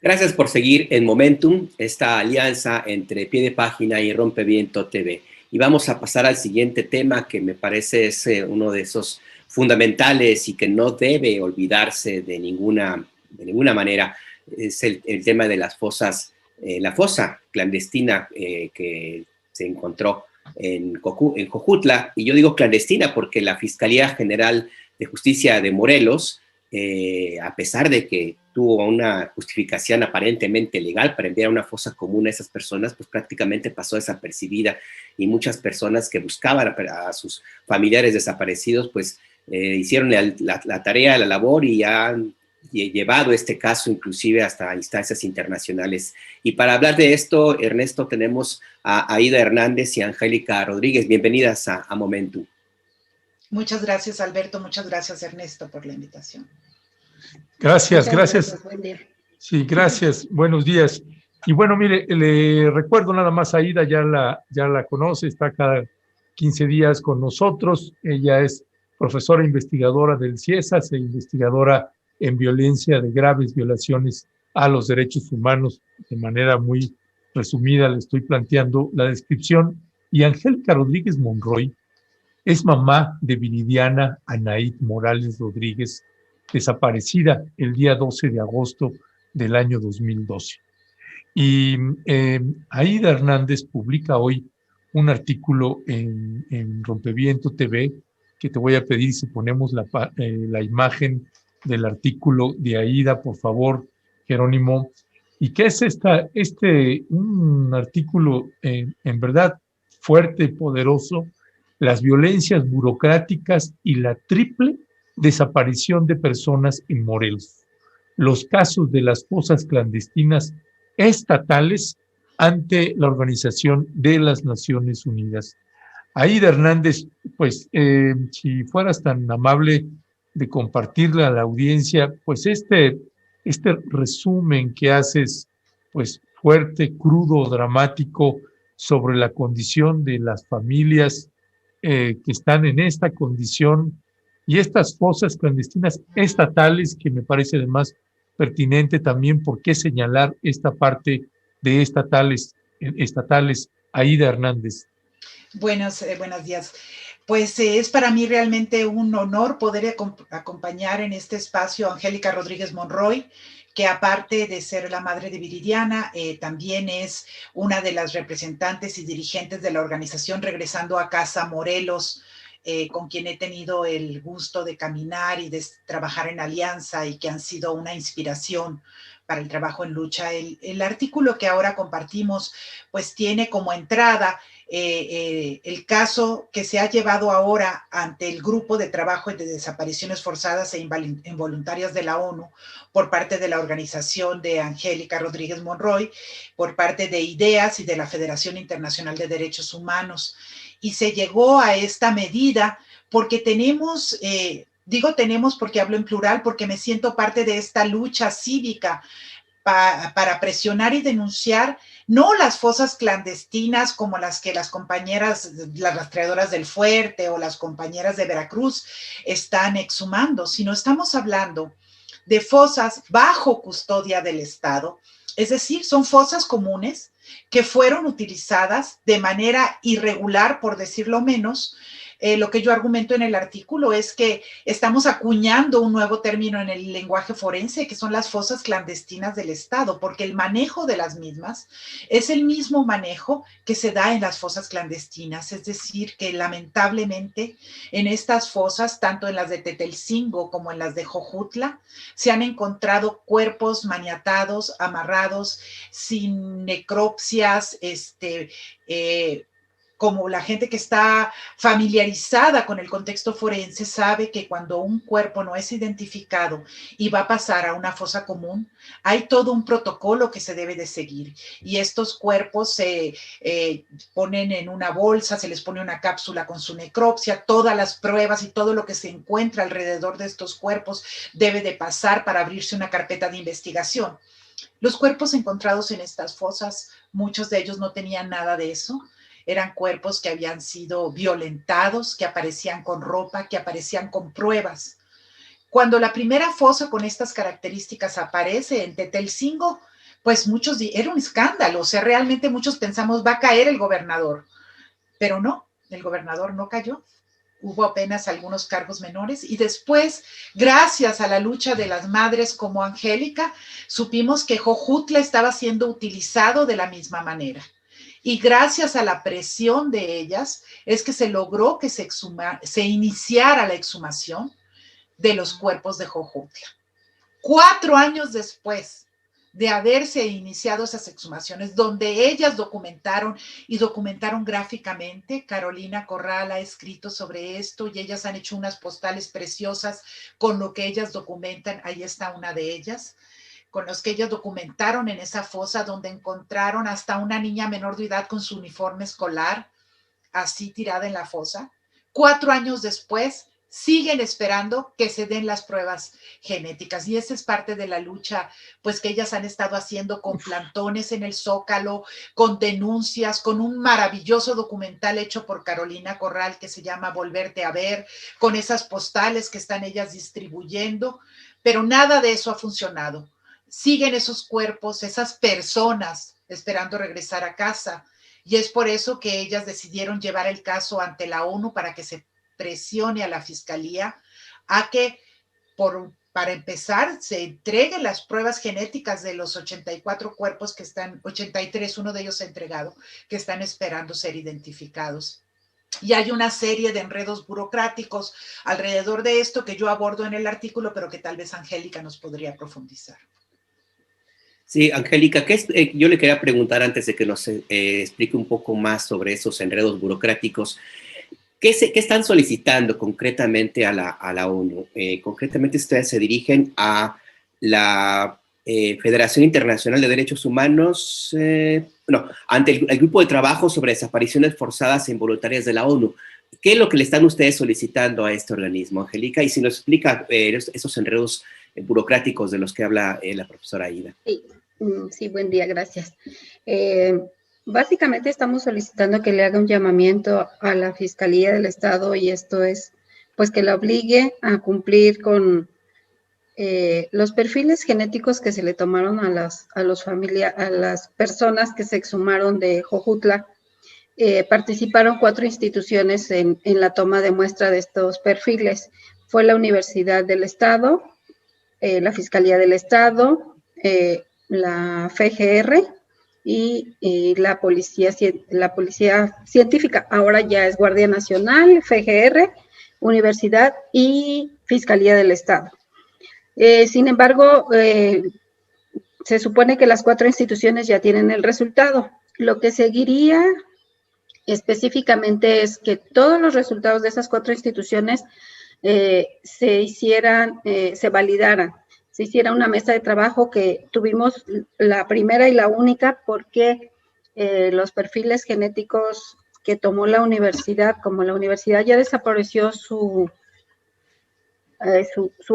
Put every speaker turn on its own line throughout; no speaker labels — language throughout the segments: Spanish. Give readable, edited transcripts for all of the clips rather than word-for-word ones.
Gracias por seguir en Momentum, esta alianza entre Pie de Página y Rompeviento TV. Y vamos a pasar al siguiente tema que me parece es uno de esos fundamentales y que no debe olvidarse de ninguna manera. Es el tema de las fosas, la fosa clandestina que se encontró en Jojutla. Y yo digo clandestina porque la Fiscalía General de Justicia de Morelos, a pesar de que tuvo una justificación aparentemente legal para enviar a una fosa común a esas personas, pues prácticamente pasó desapercibida y muchas personas que buscaban a sus familiares desaparecidos, pues hicieron la tarea, la labor y han llevado este caso inclusive hasta instancias internacionales. Y para hablar de esto, Ernesto, tenemos a Aida Hernández y a Angélica Rodríguez. Bienvenidas a Momentum.
Muchas gracias, Alberto. Muchas gracias, Ernesto, por la invitación.
Gracias. Sí, gracias. Buenos días. Y bueno, mire, le recuerdo nada más a Aida, ya la conoce, está cada 15 días con nosotros. Ella es profesora investigadora del CIESAS e investigadora en violencia de graves violaciones a los derechos humanos. De manera muy resumida le estoy planteando la descripción. Y Angélica Rodríguez Monroy es mamá de Viridiana Anaid Morales Rodríguez, desaparecida el día 12 de agosto del año 2012. Y Aida Hernández publica hoy un artículo en Rompeviento TV, que te voy a pedir si ponemos la imagen del artículo de Aida, por favor, Jerónimo. ¿Y qué es un artículo en verdad fuerte, poderoso? Las violencias burocráticas y la triple desaparición de personas en Morelos. Los casos de las fosas clandestinas estatales ante la Organización de las Naciones Unidas. Aida Hernández, pues si fueras tan amable de compartirle a la audiencia, pues este resumen que haces, pues fuerte, crudo, dramático, sobre la condición de las familias que están en esta condición y estas fosas clandestinas estatales, que me parece además pertinente también por qué señalar esta parte de estatales, Aida Hernández.
Buenos días. Pues es para mí realmente un honor poder acompañar en este espacio a Angélica Rodríguez Monroy, que aparte de ser la madre de Viridiana, también es una de las representantes y dirigentes de la organización Regresando a Casa Morelos, con quien he tenido el gusto de caminar y de trabajar en alianza y que han sido una inspiración para el trabajo en lucha. El artículo que ahora compartimos pues tiene como entrada el caso que se ha llevado ahora ante el Grupo de Trabajo de Desapariciones Forzadas e Involuntarias de la ONU por parte de la organización de Angélica Rodríguez Monroy, por parte de IDEAS y de la Federación Internacional de Derechos Humanos. Y se llegó a esta medida porque tenemos... digo tenemos porque hablo en plural, porque me siento parte de esta lucha cívica para presionar y denunciar no las fosas clandestinas como las que las compañeras, las rastreadoras del Fuerte o las compañeras de Veracruz están exhumando, sino estamos hablando de fosas bajo custodia del Estado, es decir, son fosas comunes que fueron utilizadas de manera irregular, por decirlo menos. Lo que yo argumento en el artículo es que estamos acuñando un nuevo término en el lenguaje forense, que son las fosas clandestinas del Estado, porque el manejo de las mismas es el mismo manejo que se da en las fosas clandestinas, es decir, que lamentablemente en estas fosas, tanto en las de Tetelcingo como en las de Jojutla, se han encontrado cuerpos maniatados, amarrados, sin necropsias, como la gente que está familiarizada con el contexto forense sabe que cuando un cuerpo no es identificado y va a pasar a una fosa común, hay todo un protocolo que se debe de seguir. Y estos cuerpos se ponen en una bolsa, se les pone una cápsula con su necropsia, todas las pruebas y todo lo que se encuentra alrededor de estos cuerpos debe de pasar para abrirse una carpeta de investigación. Los cuerpos encontrados en estas fosas, muchos de ellos no tenían nada de eso. Eran cuerpos que habían sido violentados, que aparecían con ropa, que aparecían con pruebas. Cuando la primera fosa con estas características aparece en Tetelcingo, pues era un escándalo, o sea, realmente muchos pensamos va a caer el gobernador, pero no, el gobernador no cayó. Hubo apenas algunos cargos menores y después, gracias a la lucha de las madres como Angélica, supimos que Jojutla estaba siendo utilizado de la misma manera. Y gracias a la presión de ellas es que se logró que se iniciara la exhumación de los cuerpos de Jojutla. 4 años después de haberse iniciado esas exhumaciones, donde ellas documentaron gráficamente. Carolina Corral ha escrito sobre esto y ellas han hecho unas postales preciosas con lo que ellas documentan. Ahí está una de ellas, con los que ellas documentaron en esa fosa, donde encontraron hasta una niña menor de edad con su uniforme escolar, así tirada en la fosa. 4 años después, siguen esperando que se den las pruebas genéticas, y esa es parte de la lucha pues que ellas han estado haciendo con plantones en el Zócalo, con denuncias, con un maravilloso documental hecho por Carolina Corral que se llama Volverte a Ver, con esas postales que están ellas distribuyendo, pero nada de eso ha funcionado. Siguen esos cuerpos, esas personas esperando regresar a casa, y es por eso que ellas decidieron llevar el caso ante la ONU para que se presione a la Fiscalía a que, para empezar, se entreguen las pruebas genéticas de los 84 cuerpos que están, 83, uno de ellos entregado, que están esperando ser identificados. Y hay una serie de enredos burocráticos alrededor de esto que yo abordo en el artículo, pero que tal vez Angélica nos podría profundizar.
Sí, Angélica, yo le quería preguntar antes de que nos explique un poco más sobre esos enredos burocráticos. ¿Qué están solicitando concretamente a la ONU? Concretamente ustedes se dirigen a la Federación Internacional de Derechos Humanos, ante el Grupo de Trabajo sobre Desapariciones Forzadas e Involuntarias de la ONU. ¿Qué es lo que le están ustedes solicitando a este organismo, Angélica? Y si nos explica esos enredos burocráticos de los que habla la profesora Aida.
Sí, buen día, gracias. Básicamente estamos solicitando que le haga un llamamiento a la Fiscalía del Estado, y esto es, pues, que la obligue a cumplir con los perfiles genéticos que se le tomaron a las personas que se exhumaron de Jojutla. Participaron 4 instituciones en la toma de muestra de estos perfiles. Fue la Universidad del Estado, la Fiscalía del Estado, la FGR y la policía científica. Ahora ya es Guardia Nacional, FGR, Universidad y Fiscalía del Estado. Sin embargo, se supone que las 4 instituciones ya tienen el resultado. Lo que seguiría específicamente es que todos los resultados de esas 4 instituciones se validaran. Se hiciera una mesa de trabajo, que tuvimos la primera y la única, porque los perfiles genéticos que tomó la universidad, como la universidad ya desapareció su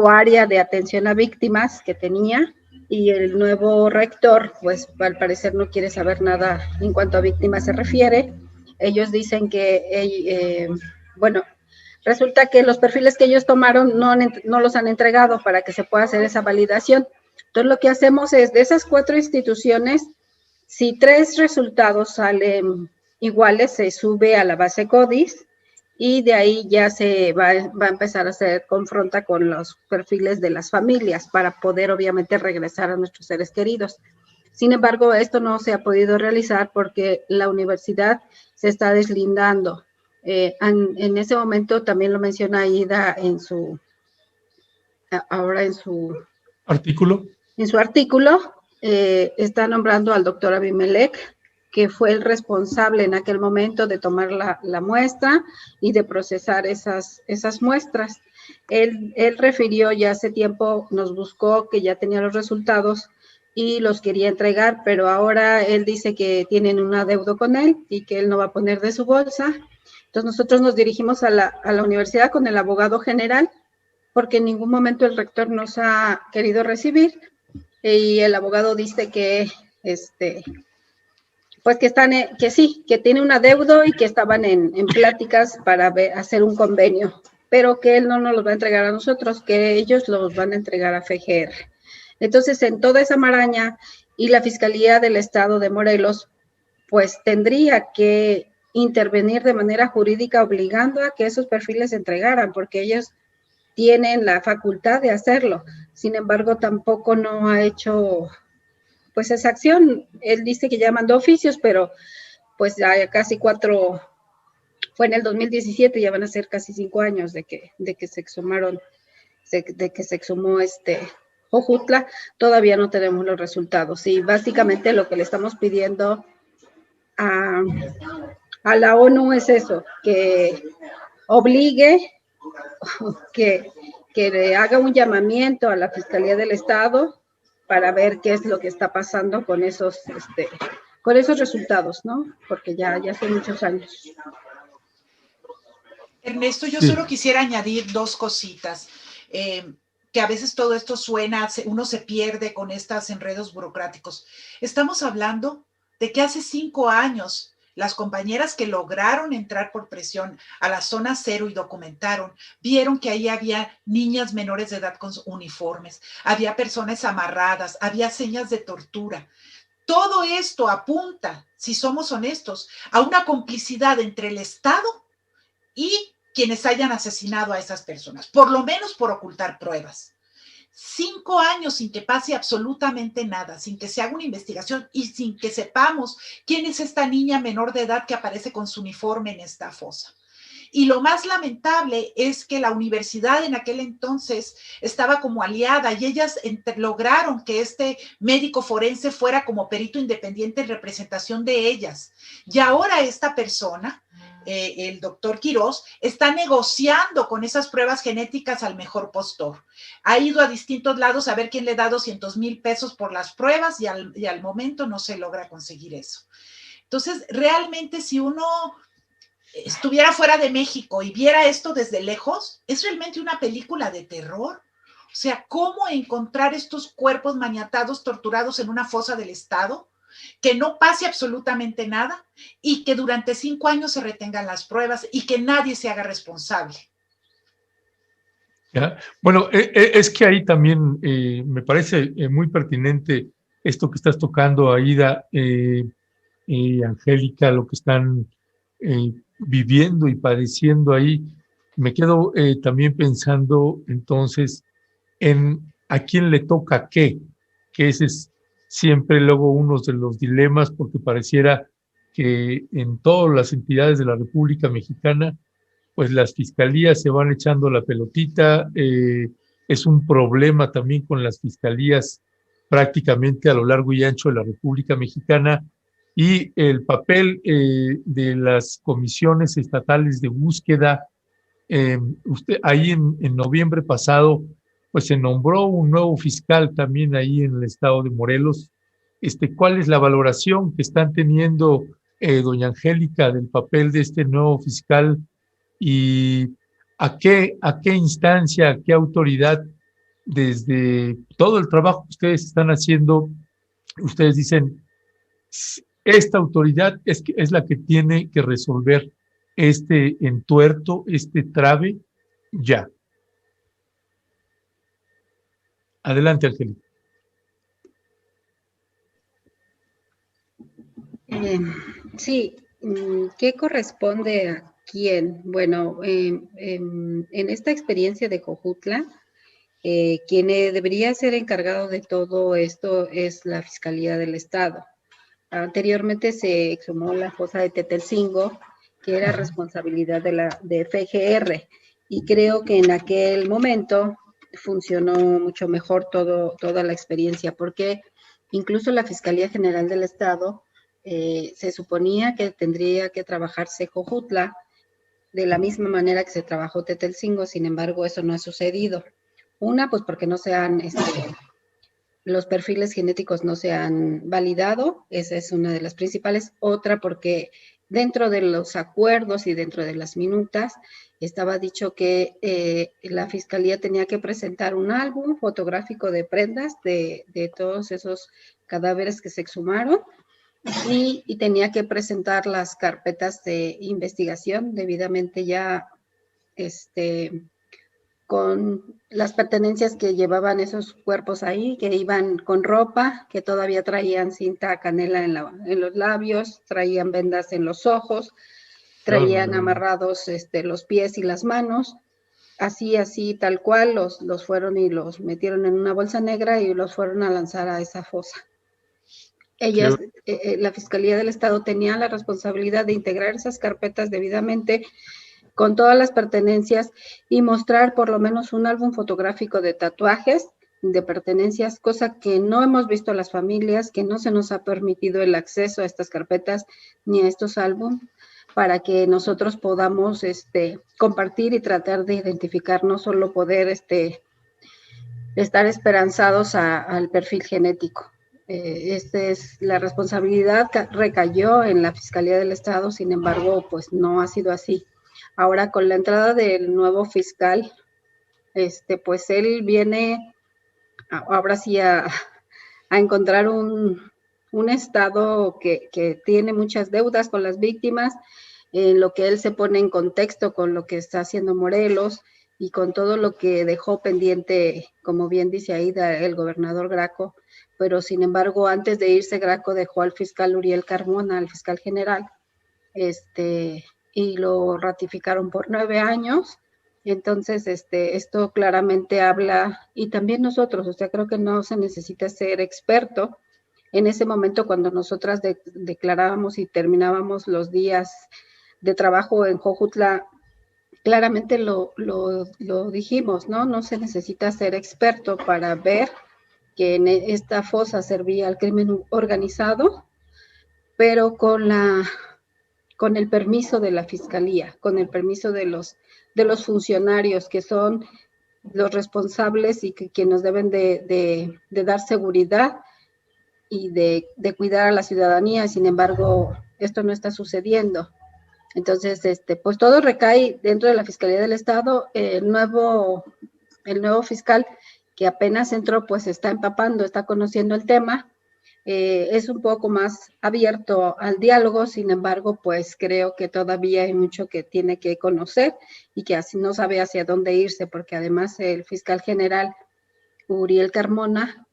área de atención a víctimas que tenía, y el nuevo rector, pues al parecer no quiere saber nada en cuanto a víctimas se refiere. Ellos dicen que, resulta que los perfiles que ellos tomaron no los han entregado para que se pueda hacer esa validación. Entonces, lo que hacemos es, de esas 4 instituciones, si 3 resultados salen iguales, se sube a la base CODIS, y de ahí ya se va a empezar a hacer confronta con los perfiles de las familias para poder, obviamente, regresar a nuestros seres queridos. Sin embargo, esto no se ha podido realizar porque la universidad se está deslindando. En ese momento también lo menciona Aida en su
artículo.
En su artículo está nombrando al doctor Abimelech, que fue el responsable en aquel momento de tomar la muestra y de procesar esas muestras. Él refirió ya hace tiempo, nos buscó, que ya tenía los resultados y los quería entregar, pero ahora él dice que tienen un adeudo con él y que él no va a poner de su bolsa. Entonces nosotros nos dirigimos a la universidad con el abogado general, porque en ningún momento el rector nos ha querido recibir, y el abogado dice que pues que sí, que tiene un adeudo y que estaban en pláticas para hacer un convenio pero que él no nos los va a entregar a nosotros, que ellos los van a entregar a FGR. Entonces, en toda esa maraña, y la Fiscalía del Estado de Morelos, pues tendría que intervenir de manera jurídica obligando a que esos perfiles se entregaran, porque ellos tienen la facultad de hacerlo. Sin embargo, tampoco no ha hecho pues esa acción. Él dice que ya mandó oficios, pero pues ya casi 4, fue en el 2017, ya van a ser casi 5 años de que se exhumaron, de que se exhumó Jojutla, todavía no tenemos los resultados. Y básicamente lo que le estamos pidiendo a la ONU es eso, que obligue, que le haga un llamamiento a la Fiscalía del Estado para ver qué es lo que está pasando con esos resultados, ¿no? Porque ya son muchos años.
Ernesto, yo solo quisiera añadir 2 cositas. Que a veces todo esto suena, uno se pierde con estos enredos burocráticos. Estamos hablando de que hace 5 años las compañeras que lograron entrar por presión a la zona 0 y documentaron, vieron que ahí había niñas menores de edad con uniformes, había personas amarradas, había señas de tortura. Todo esto apunta, si somos honestos, a una complicidad entre el Estado y quienes hayan asesinado a esas personas, por lo menos por ocultar pruebas. 5 años sin que pase absolutamente nada, sin que se haga una investigación y sin que sepamos quién es esta niña menor de edad que aparece con su uniforme en esta fosa. Y lo más lamentable es que la universidad en aquel entonces estaba como aliada y ellas lograron que este médico forense fuera como perito independiente en representación de ellas. Y ahora esta persona, el doctor Quirós, está negociando con esas pruebas genéticas al mejor postor. Ha ido a distintos lados a ver quién le da 200,000 pesos por las pruebas y al momento no se logra conseguir eso. Entonces, realmente si uno estuviera fuera de México y viera esto desde lejos, es realmente una película de terror. O sea, ¿cómo encontrar estos cuerpos maniatados, torturados en una fosa del Estado? Que no pase absolutamente nada y que durante 5 años se retengan las pruebas y que nadie se haga responsable.
¿Ya? Bueno, es que ahí también me parece muy pertinente esto que estás tocando, Aida, Angélica, lo que están viviendo y padeciendo ahí. Me quedo también pensando entonces en a quién le toca qué, que ese es siempre luego uno de los dilemas, porque pareciera que en todas las entidades de la República Mexicana, pues las fiscalías se van echando la pelotita. Es un problema también con las fiscalías prácticamente a lo largo y ancho de la República Mexicana, y el papel de las comisiones estatales de búsqueda. Usted ahí en noviembre pasado, pues se nombró un nuevo fiscal también ahí en el estado de Morelos. ¿Cuál es la valoración que están teniendo, doña Angélica, del papel de este nuevo fiscal y a qué instancia, a qué autoridad, desde todo el trabajo que ustedes están haciendo, ustedes dicen, esta autoridad es la que tiene que resolver este entuerto, este trave, ya? Adelante, Angélica.
Sí, ¿qué corresponde a quién? Bueno, en esta experiencia de Jojutla, quien debería ser encargado de todo esto es la Fiscalía del Estado. Anteriormente se exhumó la fosa de Tetelcingo, que era responsabilidad de FGR, y creo que en aquel momento funcionó mucho mejor toda la experiencia, porque incluso la Fiscalía General del Estado se suponía que tendría que trabajarse Jojutla de la misma manera que se trabajó Tetelcingo. Sin embargo, eso no ha sucedido. Una, pues porque no se han los perfiles genéticos no se han validado, esa es una de las principales. Otra, porque dentro de los acuerdos y dentro de las minutas estaba dicho que la Fiscalía tenía que presentar un álbum fotográfico de prendas de todos esos cadáveres que se exhumaron y tenía que presentar las carpetas de investigación debidamente ya con las pertenencias que llevaban esos cuerpos ahí, que iban con ropa, que todavía traían cinta canela en los labios, traían vendas en los ojos, traían amarrados los pies y las manos, así, tal cual, los fueron y los metieron en una bolsa negra y los fueron a lanzar a esa fosa. Ellas, la Fiscalía del Estado tenía la responsabilidad de integrar esas carpetas debidamente con todas las pertenencias y mostrar por lo menos un álbum fotográfico de tatuajes, de pertenencias, cosa que no hemos visto a las familias, que no se nos ha permitido el acceso a estas carpetas ni a estos álbumes, para que nosotros podamos compartir y tratar de identificar, no solo poder estar esperanzados al perfil genético. La responsabilidad recayó en la Fiscalía del Estado, sin embargo, pues no ha sido así. Ahora, con la entrada del nuevo fiscal, pues él viene ahora sí a encontrar un Estado que tiene muchas deudas con las víctimas, en lo que él se pone en contexto con lo que está haciendo Morelos y con todo lo que dejó pendiente, como bien dice Aida, el gobernador Graco, pero sin embargo, antes de irse Graco dejó al fiscal Uriel Carmona, al fiscal general, y lo ratificaron por 9 años. Entonces, esto claramente habla, y también nosotros, o sea, creo que no se necesita ser experto. En ese momento, cuando nosotras declarábamos y terminábamos los días de trabajo en Jojutla, claramente lo dijimos, ¿no? No se necesita ser experto para ver que en esta fosa servía al crimen organizado, pero con el permiso de la Fiscalía, con el permiso de los funcionarios que son los responsables y que nos deben de dar seguridad y de cuidar a la ciudadanía. Sin embargo, esto no está sucediendo. Entonces, pues todo recae dentro de la Fiscalía del Estado. El nuevo fiscal que apenas entró, pues está empapando, está conociendo el tema. Es un poco más abierto al diálogo, sin embargo, pues creo que todavía hay mucho que tiene que conocer y que así no sabe hacia dónde irse, porque además el fiscal general Uriel Carmona,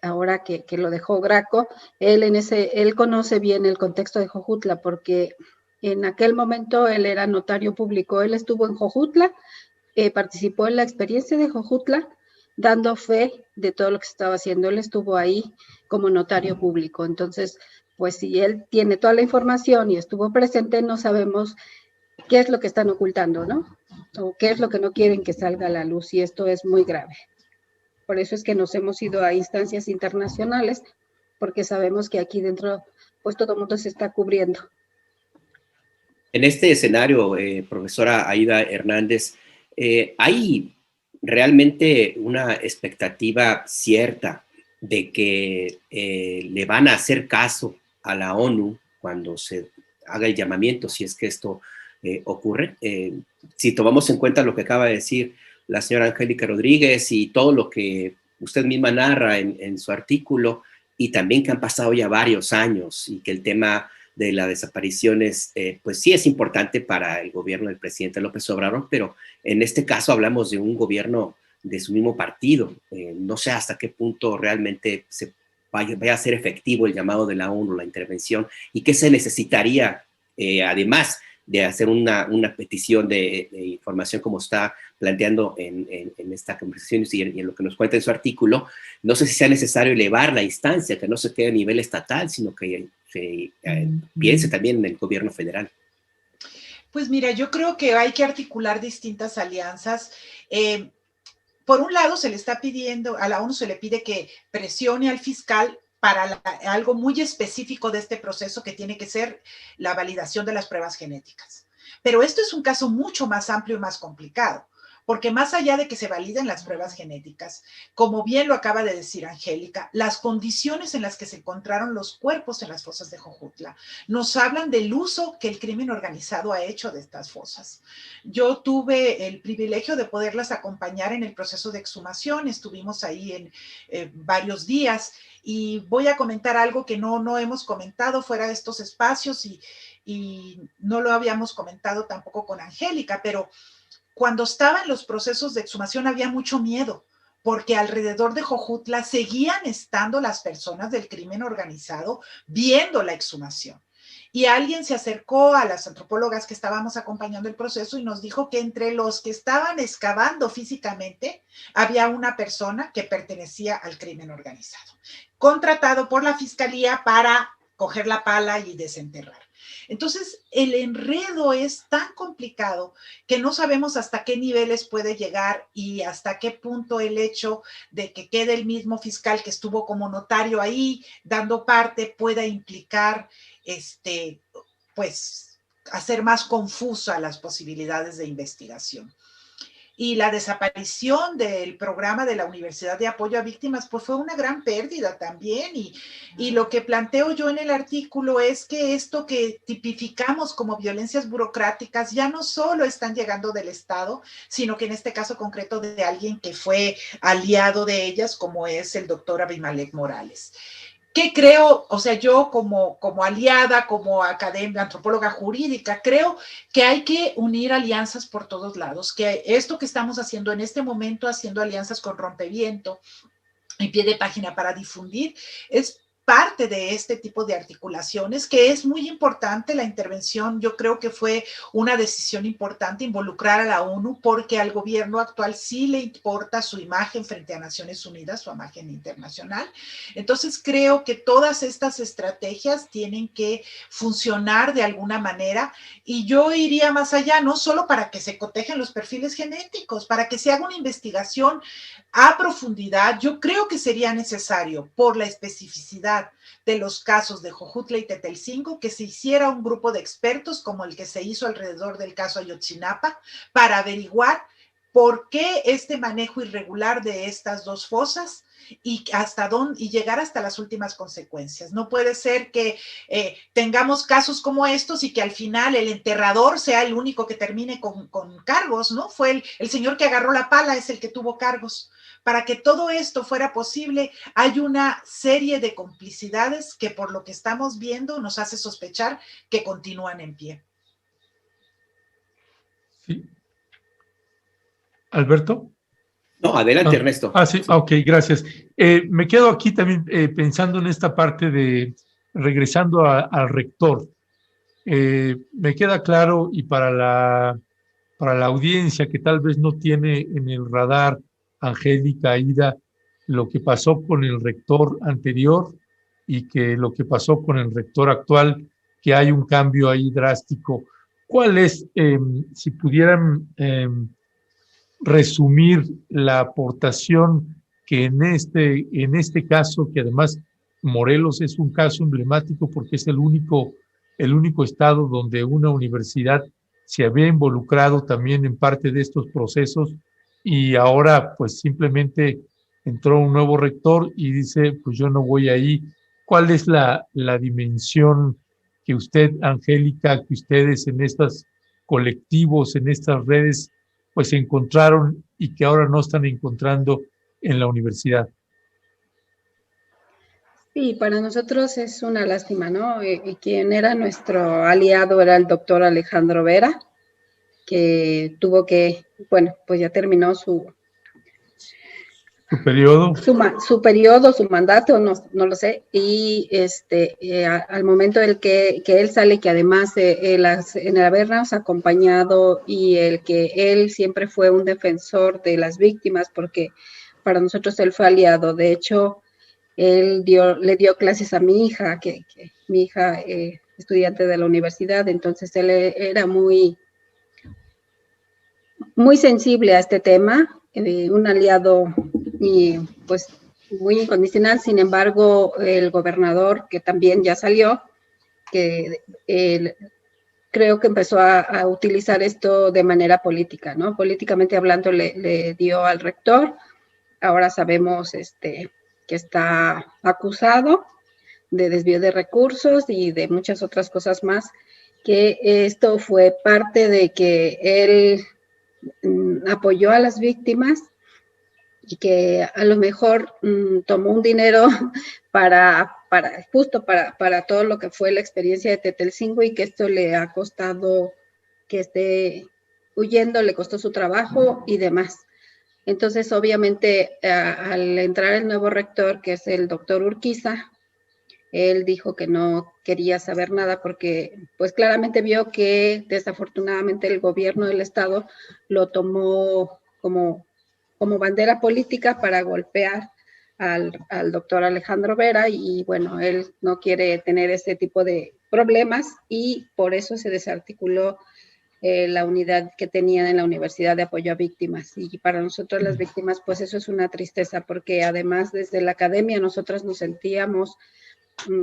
ahora que lo dejó Graco, él conoce bien el contexto de Jojutla, porque en aquel momento él era notario público, él estuvo en Jojutla, participó en la experiencia de Jojutla, dando fe de todo lo que se estaba haciendo. Él estuvo ahí como notario público. Entonces, pues si él tiene toda la información y estuvo presente, no sabemos qué es lo que están ocultando, ¿no? O qué es lo que no quieren que salga a la luz, y esto es muy grave. Por eso es que nos hemos ido a instancias internacionales, porque sabemos que aquí dentro, pues todo el mundo se está cubriendo.
En este escenario, profesora Aida Hernández, ¿hay realmente una expectativa cierta de que le van a hacer caso a la ONU cuando se haga el llamamiento, si es que esto ocurre? Si tomamos en cuenta lo que acaba de decir la señora Angélica Rodríguez y todo lo que usted misma narra en su artículo, y también que han pasado ya varios años y que el tema de las desapariciones, pues sí es importante para el gobierno del presidente López Obrador, pero en este caso hablamos de un gobierno de su mismo partido. No sé hasta qué punto realmente se vaya a ser efectivo el llamado de la ONU, la intervención, y qué se necesitaría, además de hacer una petición de información como está planteando en esta conversación y en lo que nos cuenta en su artículo. No sé si sea necesario elevar la instancia, que no se quede a nivel estatal, sino que se piense también en el gobierno federal.
Pues mira, yo creo que hay que articular distintas alianzas. Por un lado, se le está pidiendo, a la ONU se le pide que presione al fiscal para algo muy específico de este proceso, que tiene que ser la validación de las pruebas genéticas. Pero esto es un caso mucho más amplio y más complicado, porque más allá de que se validen las pruebas genéticas, como bien lo acaba de decir Angélica, las condiciones en las que se encontraron los cuerpos en las fosas de Jojutla nos hablan del uso que el crimen organizado ha hecho de estas fosas. Yo tuve el privilegio de poderlas acompañar en el proceso de exhumación, estuvimos ahí en varios días, y voy a comentar algo que no hemos comentado fuera de estos espacios y no lo habíamos comentado tampoco con Angélica, pero cuando estaban los procesos de exhumación había mucho miedo, porque alrededor de Jojutla seguían estando las personas del crimen organizado viendo la exhumación. Y alguien se acercó a las antropólogas que estábamos acompañando el proceso y nos dijo que entre los que estaban excavando físicamente había una persona que pertenecía al crimen organizado, contratado por la fiscalía para coger la pala y desenterrar. Entonces, el enredo es tan complicado que no sabemos hasta qué niveles puede llegar y hasta qué punto el hecho de que quede el mismo fiscal que estuvo como notario ahí dando parte pueda implicar, pues, hacer más confusas las posibilidades de investigación. Y la desaparición del programa de la Universidad de Apoyo a Víctimas, pues fue una gran pérdida también. Y lo que planteo yo en el artículo es que esto que tipificamos como violencias burocráticas ya no solo están llegando del Estado, sino que en este caso concreto de alguien que fue aliado de ellas, como es el doctor Abimelec Morales. ¿Qué creo? O sea, yo como aliada, como académica, antropóloga jurídica, creo que hay que unir alianzas por todos lados, que esto que estamos haciendo en este momento, haciendo alianzas con Rompeviento y Pie de Página para difundir, es parte de este tipo de articulaciones, que es muy importante la intervención. Yo creo que fue una decisión importante involucrar a la ONU, porque al gobierno actual sí le importa su imagen frente a Naciones Unidas, su imagen internacional. Entonces creo que todas estas estrategias tienen que funcionar de alguna manera, y yo iría más allá, no solo para que se cotejen los perfiles genéticos, para que se haga una investigación a profundidad. Yo creo que sería necesario, por la especificidad de los casos de Jojutla y Tetelcingo, que se hiciera un grupo de expertos como el que se hizo alrededor del caso Ayotzinapa para averiguar por qué este manejo irregular de estas dos fosas y hasta dónde, y llegar hasta las últimas consecuencias. No puede ser que tengamos casos como estos y que al final el enterrador sea el único que termine con cargos, ¿no? Fue el señor que agarró la pala, es el que tuvo cargos. Para que todo esto fuera posible, hay una serie de complicidades que, por lo que estamos viendo, nos hace sospechar que continúan en pie.
Sí. ¿Alberto?
No, adelante, Ernesto.
Sí, ok, gracias. Me quedo aquí también pensando en esta parte de, regresando al rector. Me queda claro, y para la audiencia que tal vez no tiene en el radar, Angélica, Aida, lo que pasó con el rector anterior y que lo que pasó con el rector actual, que hay un cambio ahí drástico. ¿Cuál es, si pudieran resumir la aportación que en este caso, que además Morelos es un caso emblemático porque es el único estado donde una universidad se había involucrado también en parte de estos procesos, y ahora pues simplemente entró un nuevo rector y dice, pues yo no voy ahí? ¿Cuál es la dimensión que usted, Angélica, que ustedes en estos colectivos, en estas redes, pues encontraron y que ahora no están encontrando en la universidad?
Sí, para nosotros es una lástima, ¿no? Quien era nuestro aliado era el doctor Alejandro Vera, que tuvo que, bueno, pues ya terminó su
periodo.
Su periodo, su mandato, no lo sé, y al momento en que él sale, que además en el habernos acompañado y el que él siempre fue un defensor de las víctimas, porque para nosotros él fue aliado. De hecho, él le dio clases a mi hija, que mi hija estudiante de la universidad, entonces él era muy sensible a este tema, un aliado y pues muy incondicional. Sin embargo, el gobernador, que también ya salió, que creo que empezó a utilizar esto de manera política, ¿no? Políticamente hablando le dio al rector. Ahora sabemos que está acusado de desvío de recursos y de muchas otras cosas más, que esto fue parte de que él apoyó a las víctimas y que a lo mejor tomó un dinero justo para todo lo que fue la experiencia de Tetelcingo, y que esto le ha costado que esté huyendo, le costó su trabajo y demás. Entonces, obviamente, al entrar el nuevo rector, que es el doctor Urquiza, él dijo que no quería saber nada porque, pues claramente vio que desafortunadamente el gobierno del estado lo tomó como bandera política para golpear al doctor Alejandro Vera y bueno, él no quiere tener ese tipo de problemas y por eso se desarticuló la unidad que tenían en la Universidad de Apoyo a Víctimas. Y para nosotros las víctimas, pues eso es una tristeza, porque además desde la academia nosotras nos sentíamos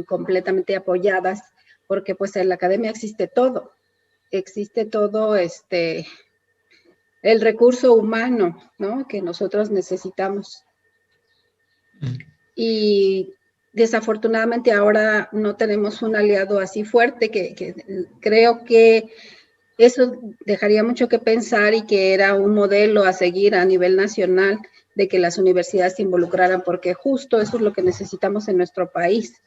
completamente apoyadas, porque pues en la academia existe todo, el recurso humano, ¿no? Que nosotros necesitamos. Y desafortunadamente ahora no tenemos un aliado así fuerte, que creo que eso dejaría mucho que pensar y que era un modelo a seguir a nivel nacional de que las universidades se involucraran, porque justo eso es lo que necesitamos en nuestro país,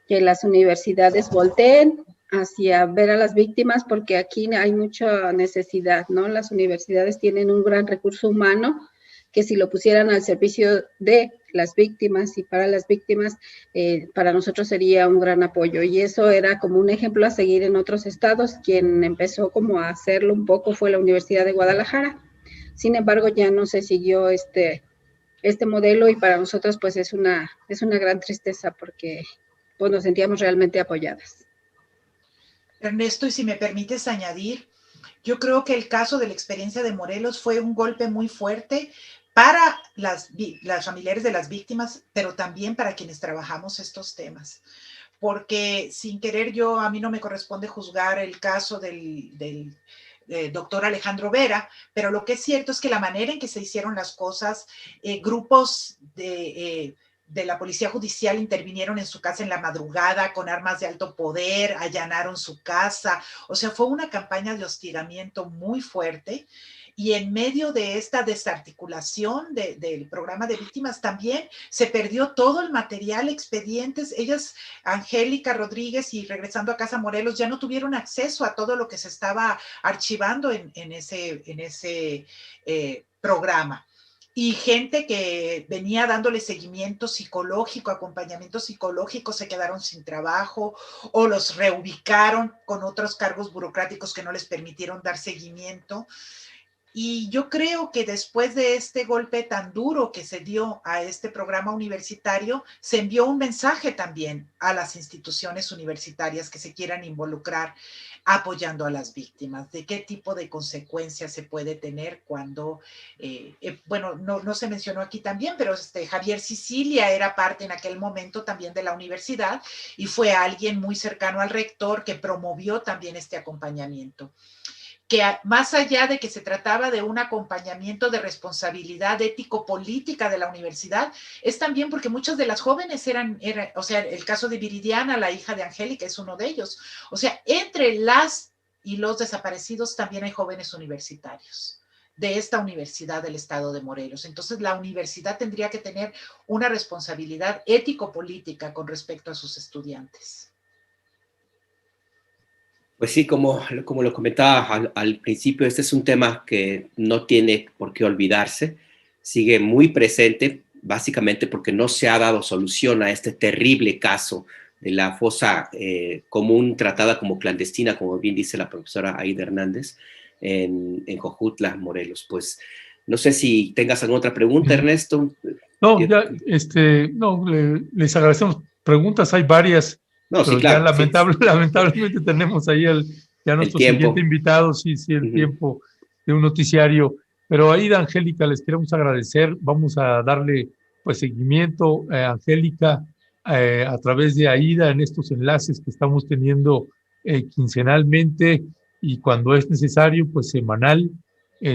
que las universidades volteen hacia ver a las víctimas, porque aquí hay mucha necesidad, ¿no? Las universidades tienen un gran recurso humano que si lo pusieran al servicio de las víctimas y para las víctimas, para nosotros sería un gran apoyo. Y eso era como un ejemplo a seguir en otros estados. Quien empezó como a hacerlo un poco fue la Universidad de Guadalajara. Sin embargo, ya no se siguió este modelo y para nosotros pues es una gran tristeza porque pues nos sentíamos realmente apoyadas.
Ernesto, y si me permites añadir, yo creo que el caso de la experiencia de Morelos fue un golpe muy fuerte para las familiares de las víctimas, pero también para quienes trabajamos estos temas. Porque sin querer a mí no me corresponde juzgar el caso del doctor Alejandro Vera, pero lo que es cierto es que la manera en que se hicieron las cosas, grupos de la policía judicial intervinieron en su casa en la madrugada con armas de alto poder, allanaron su casa, o sea, fue una campaña de hostigamiento muy fuerte. Y en medio de esta desarticulación del programa de víctimas también se perdió todo el material, expedientes. Ellas, Angélica Rodríguez y regresando a Casa Morelos, ya no tuvieron acceso a todo lo que se estaba archivando en ese programa. Y gente que venía dándole seguimiento psicológico, acompañamiento psicológico, se quedaron sin trabajo o los reubicaron con otros cargos burocráticos que no les permitieron dar seguimiento. Y yo creo que después de este golpe tan duro que se dio a este programa universitario, se envió un mensaje también a las instituciones universitarias que se quieran involucrar apoyando a las víctimas, de qué tipo de consecuencias se puede tener cuando, bueno, no se mencionó aquí también, pero Javier Sicilia era parte en aquel momento también de la universidad y fue alguien muy cercano al rector que promovió también este acompañamiento. Que más allá de que se trataba de un acompañamiento de responsabilidad ético-política de la universidad, es también porque muchas de las jóvenes eran, o sea, el caso de Viridiana, la hija de Angélica, es uno de ellos. O sea, entre las y los desaparecidos también hay jóvenes universitarios de esta universidad del estado de Morelos. Entonces, la universidad tendría que tener una responsabilidad ético-política con respecto a sus estudiantes.
Pues sí, como lo comentaba al principio, este es un tema que no tiene por qué olvidarse, sigue muy presente, básicamente porque no se ha dado solución a este terrible caso de la fosa común tratada como clandestina, como bien dice la profesora Aida Hernández, en Jojutla, Morelos. Pues no sé si tengas alguna otra pregunta, Ernesto.
No, ya, no, les agradecemos. Preguntas hay varias.
No,
pero
sí, claro.
Ya lamentablemente tenemos ahí ya nuestro siguiente invitado, sí, el tiempo de un noticiario. Pero Aida, Angélica, les queremos agradecer. Vamos a darle pues seguimiento a Angélica a través de Aida en estos enlaces que estamos teniendo quincenalmente y cuando es necesario, pues semanal,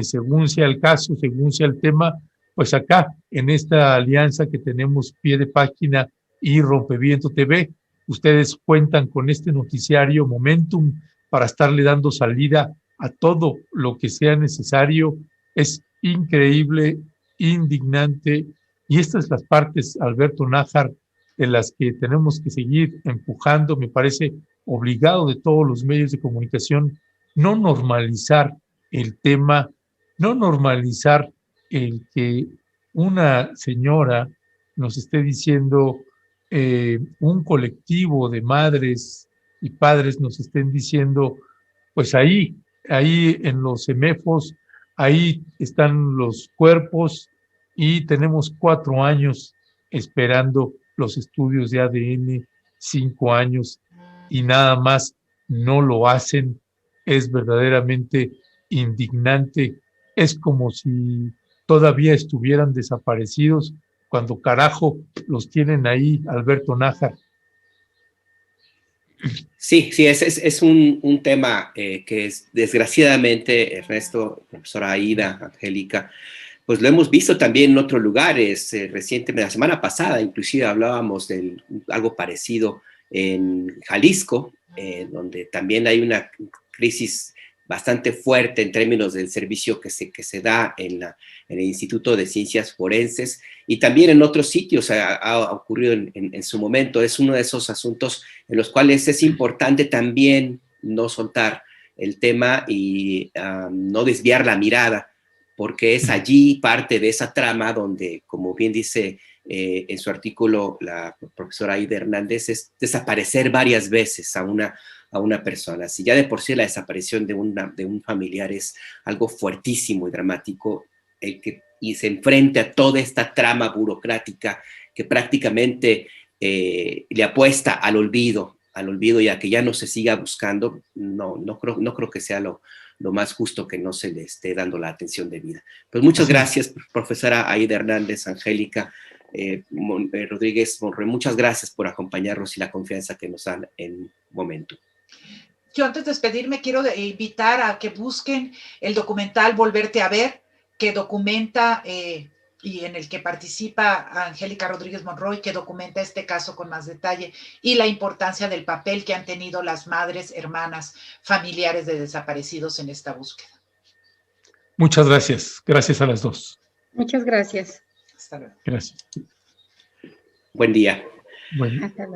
según sea el caso, según sea el tema, pues acá en esta alianza que tenemos Pie de Página y Rompeviento TV. Ustedes cuentan con este noticiario Momentum para estarle dando salida a todo lo que sea necesario. Es increíble, indignante, y estas son las partes, Alberto Nájar, de las que tenemos que seguir empujando. Me parece obligado de todos los medios de comunicación no normalizar el tema, no normalizar el que una señora nos esté diciendo, un colectivo de madres y padres nos estén diciendo, pues ahí en los CEMEFOS, ahí están los cuerpos y tenemos 4 años esperando los estudios de ADN, 5 años y nada más no lo hacen. Es verdaderamente indignante. Es como si todavía estuvieran desaparecidos cuando carajo los tienen ahí, Alberto Nájar.
Sí, sí, es un tema que es, desgraciadamente, Ernesto, profesora Aida, Angélica, pues lo hemos visto también en otros lugares. Recientemente, la semana pasada, inclusive hablábamos de algo parecido en Jalisco, donde también hay una crisis bastante fuerte en términos del servicio que se da en el Instituto de Ciencias Forenses, y también en otros sitios ha ocurrido en su momento. Es uno de esos asuntos en los cuales es importante también no soltar el tema y no desviar la mirada, porque es allí parte de esa trama donde, como bien dice en su artículo la profesora Aida Hernández, es desaparecer varias veces a una persona. Si ya de por sí la desaparición de un familiar es algo fuertísimo y dramático, y se enfrenta a toda esta trama burocrática que prácticamente le apuesta al olvido y a que ya no se siga buscando, no creo que sea lo más justo que no se le esté dando la atención debida. Pues muchas gracias, profesora Aida Hernández, Angélica Rodríguez Monroy, muchas gracias por acompañarnos y la confianza que nos dan en Momentum.
Yo antes de despedirme quiero invitar a que busquen el documental Volverte a Ver, que documenta y en el que participa Angélica Rodríguez Monroy, que documenta este caso con más detalle y la importancia del papel que han tenido las madres, hermanas, familiares de desaparecidos en esta búsqueda.
Muchas gracias. Gracias a las dos.
Muchas gracias.
Hasta luego.
Gracias.
Buen día.
Bueno.
Hasta luego.